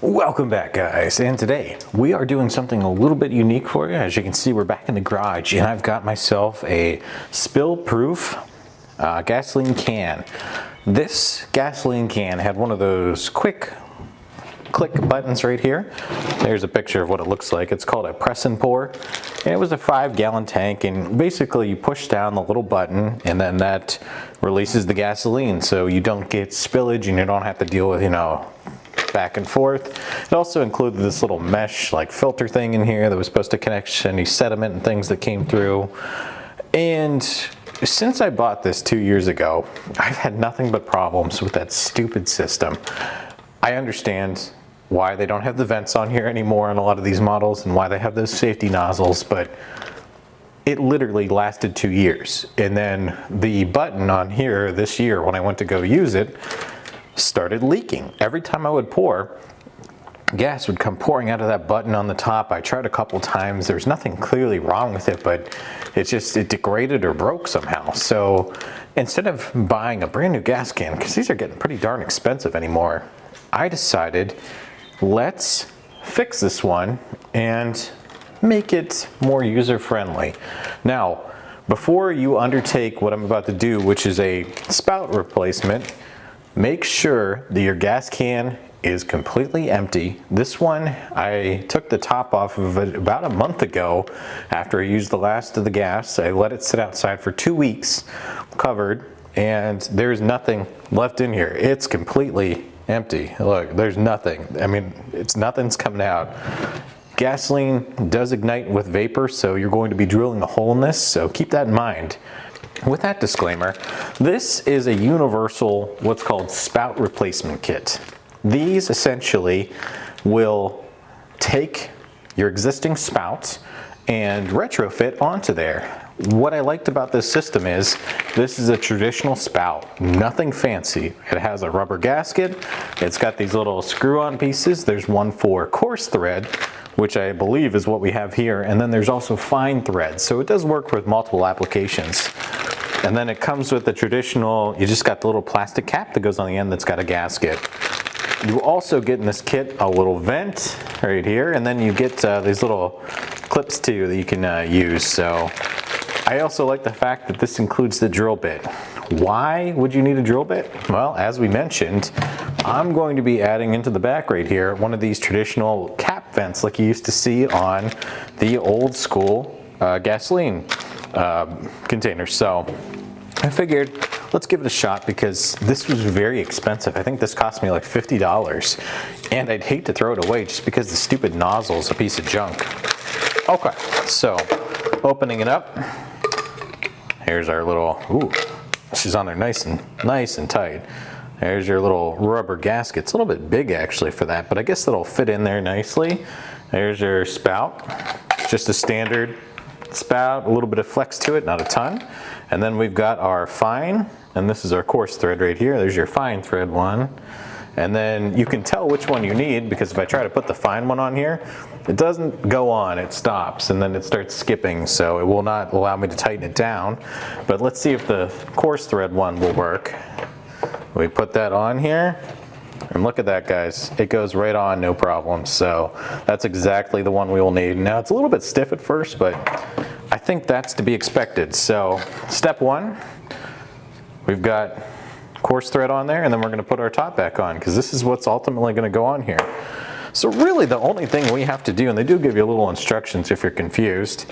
Welcome back, guys, and today we are doing something a little bit unique for you. As you can see, we're back in the garage and I've got myself a spill-proof gasoline can. This gasoline can had one of those quick click buttons right here. There's a picture of what it looks like. It's called a press and pour, and it was a 5-gallon tank, and basically you push down the little button and then that releases the gasoline so you don't get spillage and you don't have to deal with, back and forth. It also included this little mesh like filter thing in here that was supposed to connect any sediment and things that came through. And since I bought this 2 years ago, I've had nothing but problems with that stupid system. I understand why they don't have the vents on here anymore on a lot of these models and why they have those safety nozzles, but it literally lasted 2 years. And then the button on here this year, when I went to go use it, started leaking. Every time I would pour, gas would come pouring out of that button on the top. I tried a couple times. There's nothing clearly wrong with it, but it degraded or broke somehow. So instead of buying a brand new gas can, because these are getting pretty darn expensive anymore, I decided let's fix this one and make it more user-friendly. Now, before you undertake what I'm about to do, which is a spout replacement, make sure that your gas can is completely empty. This one, I took the top off of it about a month ago after I used the last of the gas. I let it sit outside for 2 weeks covered, and there's nothing left in here. It's completely empty. Look, there's nothing. I mean, nothing's coming out. Gasoline does ignite with vapor, so you're going to be drilling a hole in this, so keep that in mind. With that disclaimer, this is a universal, what's called spout replacement kit. These essentially will take your existing spout and retrofit onto there. What I liked about this system is this is a traditional spout, nothing fancy. It has a rubber gasket, it's got these little screw-on pieces. There's one for coarse thread, which I believe is what we have here, and then there's also fine thread, so it does work with multiple applications. And then it comes with the traditional, you just got the little plastic cap that goes on the end that's got a gasket. You also get in this kit a little vent right here, and then you get these little clips too that you can use. So I also like the fact that this includes the drill bit. Why would you need a drill bit? Well, as we mentioned, I'm going to be adding into the back right here one of these traditional cap vents like you used to see on the old school gasoline containers. So I figured let's give it a shot because this was very expensive. I think this cost me like $50, and I'd hate to throw it away just because the stupid nozzle is a piece of junk. Okay, so opening it up, here's our little, ooh, she's on there nice and tight. There's your little rubber gasket. It's a little bit big actually for that, but I guess that'll fit in there nicely. There's your spout, just a standard spout, a little bit of flex to it, not a ton. And then we've got our fine, and this is our coarse thread right here. There's your fine thread one. And then you can tell which one you need because if I try to put the fine one on here, it doesn't go on, it stops, and then it starts skipping, so it will not allow me to tighten it down. But let's see if the coarse thread one will work. We put that on here. And look at that, guys. It goes right on, no problem. So that's exactly the one we will need. Now it's a little bit stiff at first, but I think that's to be expected. So step one, we've got coarse thread on there, and then we're gonna put our top back on because this is what's ultimately gonna go on here. So really the only thing we have to do, and they do give you little instructions if you're confused,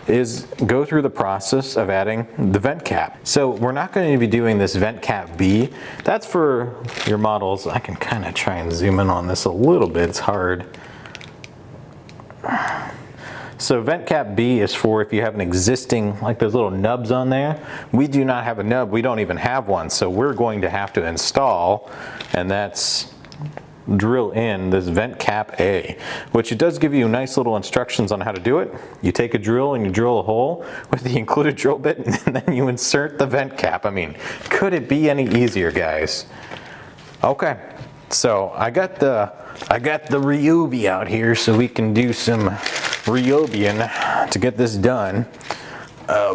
is go through the process of adding the vent cap. So we're not going to be doing this vent cap B. That's for your models. I can kind of try and zoom in on this a little bit. It's hard. So vent cap B is for if you have an existing, like those little nubs on there. We do not have a nub. We don't even have one. So we're going to have to install, and that's drill in this vent cap A, which it does give you nice little instructions on how to do it. You take a drill and you drill a hole with the included drill bit, and then you insert the vent cap. I mean, could it be any easier, guys? Okay, so I got the Ryobi out here so we can do some Ryobian to get this done.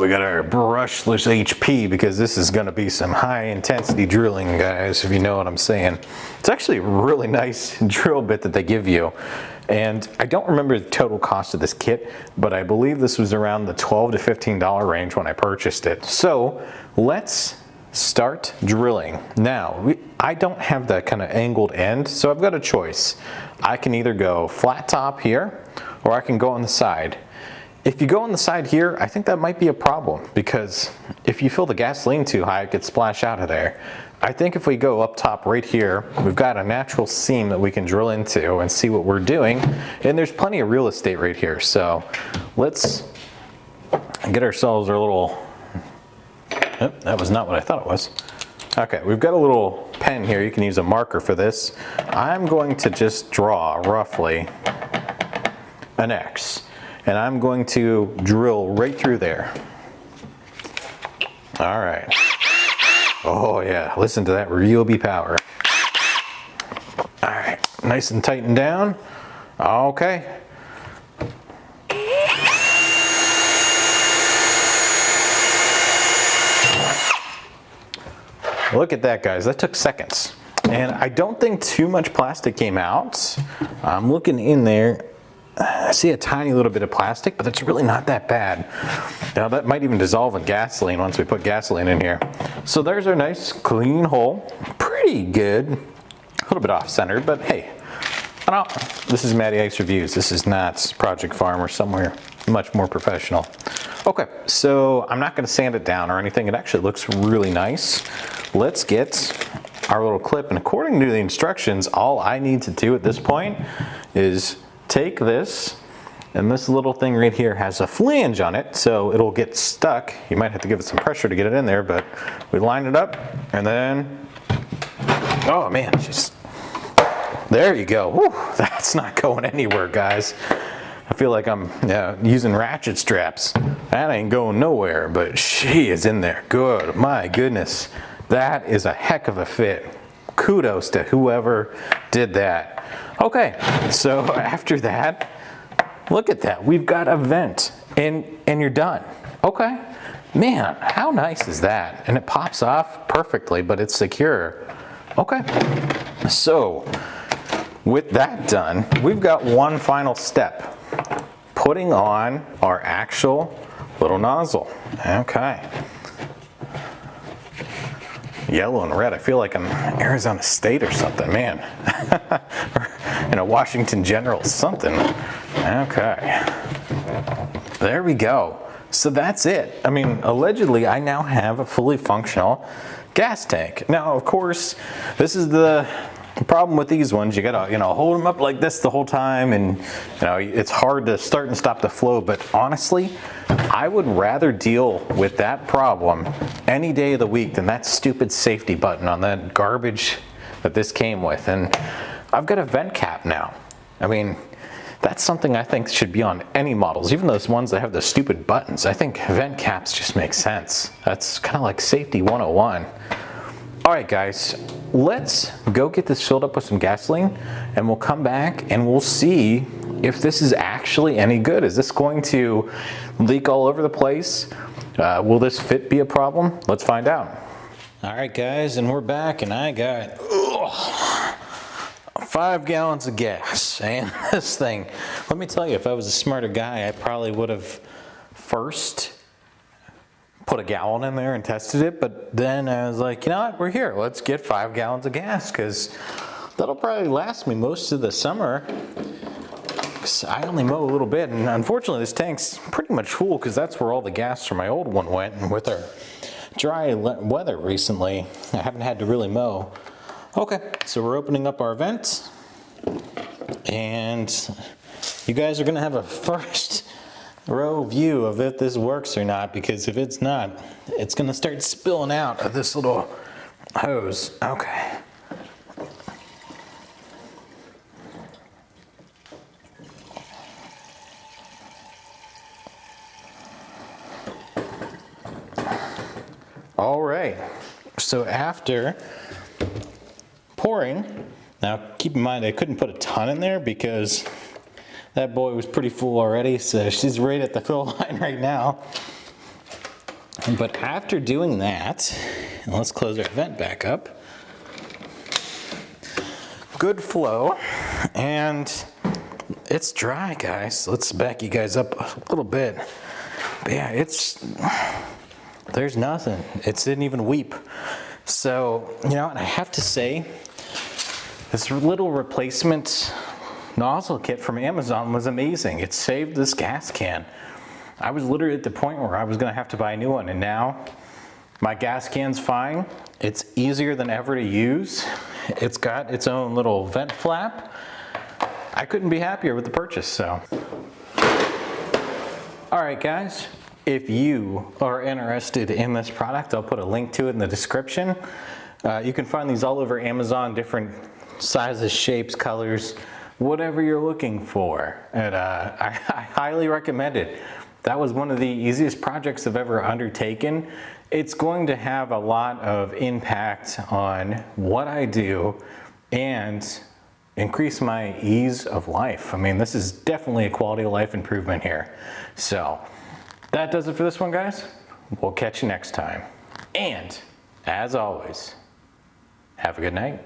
We got our brushless HP because this is gonna be some high intensity drilling, guys, if you know what I'm saying. It's actually a really nice drill bit that they give you. And I don't remember the total cost of this kit, but I believe this was around the $12 to $15 range when I purchased it. So let's start drilling. Now, I don't have that kind of angled end, so I've got a choice. I can either go flat top here, or I can go on the side. If you go on the side here, I think that might be a problem, because if you fill the gasoline too high, it could splash out of there. I think if we go up top right here, we've got a natural seam that we can drill into and see what we're doing. And there's plenty of real estate right here. So let's get ourselves our little, oh, that was not what I thought it was. Okay, we've got a little pen here. You can use a marker for this. I'm going to just draw roughly an X. And I'm going to drill right through there. All right. Oh yeah, listen to that Ryobi power. All right, nice and tightened down. Okay. Look at that, guys, that took seconds. And I don't think too much plastic came out. I'm looking in there. I see a tiny little bit of plastic, but it's really not that bad. Now that might even dissolve in gasoline once we put gasoline in here. So there's our nice clean hole. Pretty good. A little bit off-centered, but hey, I don't, this is Matty Ice Reviews. This is not Project Farm or somewhere much more professional. Okay, so I'm not gonna sand it down or anything. It actually looks really nice. Let's get our little clip, and according to the instructions, all I need to do at this point is take this, and this little thing right here has a flange on it, so it'll get stuck. You might have to give it some pressure to get it in there, but we line it up, and then, oh man, just, there you go. Whew, that's not going anywhere, guys. I feel like I'm using ratchet straps. That ain't going nowhere, but she is in there. Good, my goodness. That is a heck of a fit. Kudos to whoever did that. Okay, so after that, look at that. We've got a vent, and you're done. Okay, man, how nice is that? And it pops off perfectly, but it's secure. Okay, so with that done, we've got one final step. Putting on our actual little nozzle. Okay. Yellow and red. I feel like I'm Arizona State or something, man. In a Washington General, something. Okay. There we go. So that's it. I mean, allegedly, I now have a fully functional gas tank. Now, of course, this is the problem with these ones. You gotta, hold them up like this the whole time, and it's hard to start and stop the flow. But honestly, I would rather deal with that problem any day of the week than that stupid safety button on that garbage that this came with. And I've got a vent cap now. I mean, that's something I think should be on any models, even those ones that have the stupid buttons. I think vent caps just make sense. That's kind of like safety 101. All right, guys, let's go get this filled up with some gasoline, and we'll come back and we'll see if this is actually any good. Is this going to leak all over the place? Will this fit be a problem? Let's find out. All right, guys, and we're back, and I got 5 gallons of gas. And this thing, let me tell you, if I was a smarter guy, I probably would have first put a gallon in there and tested it, but then I was like, you know what, we're here. Let's get 5 gallons of gas, because that'll probably last me most of the summer. I only mow a little bit, and unfortunately this tank's pretty much full because that's where all the gas from my old one went, and with our dry weather recently, I haven't had to really mow. Okay, so we're opening up our vent, and you guys are gonna have a first row view of if this works or not, because if it's not, it's gonna start spilling out of this little hose. Okay. All right, so after pouring, now keep in mind I couldn't put a ton in there because that boy was pretty full already, so she's right at the fill line right now. But after doing that, and let's close our vent back up. Good flow, and it's dry, guys. Let's back you guys up a little bit. But yeah, there's nothing. It didn't even weep. So, you know, and I have to say, this little replacement nozzle kit from Amazon was amazing. It saved this gas can. I was literally at the point where I was gonna have to buy a new one, and now my gas can's fine. It's easier than ever to use. It's got its own little vent flap. I couldn't be happier with the purchase, so. All right, guys, if you are interested in this product, I'll put a link to it in the description. You can find these all over Amazon, different sizes, shapes, colors, whatever you're looking for. And I highly recommend it. That was one of the easiest projects I've ever undertaken. It's going to have a lot of impact on what I do and increase my ease of life. I mean, this is definitely a quality of life improvement here. So that does it for this one, guys. We'll catch you next time. And as always, have a good night.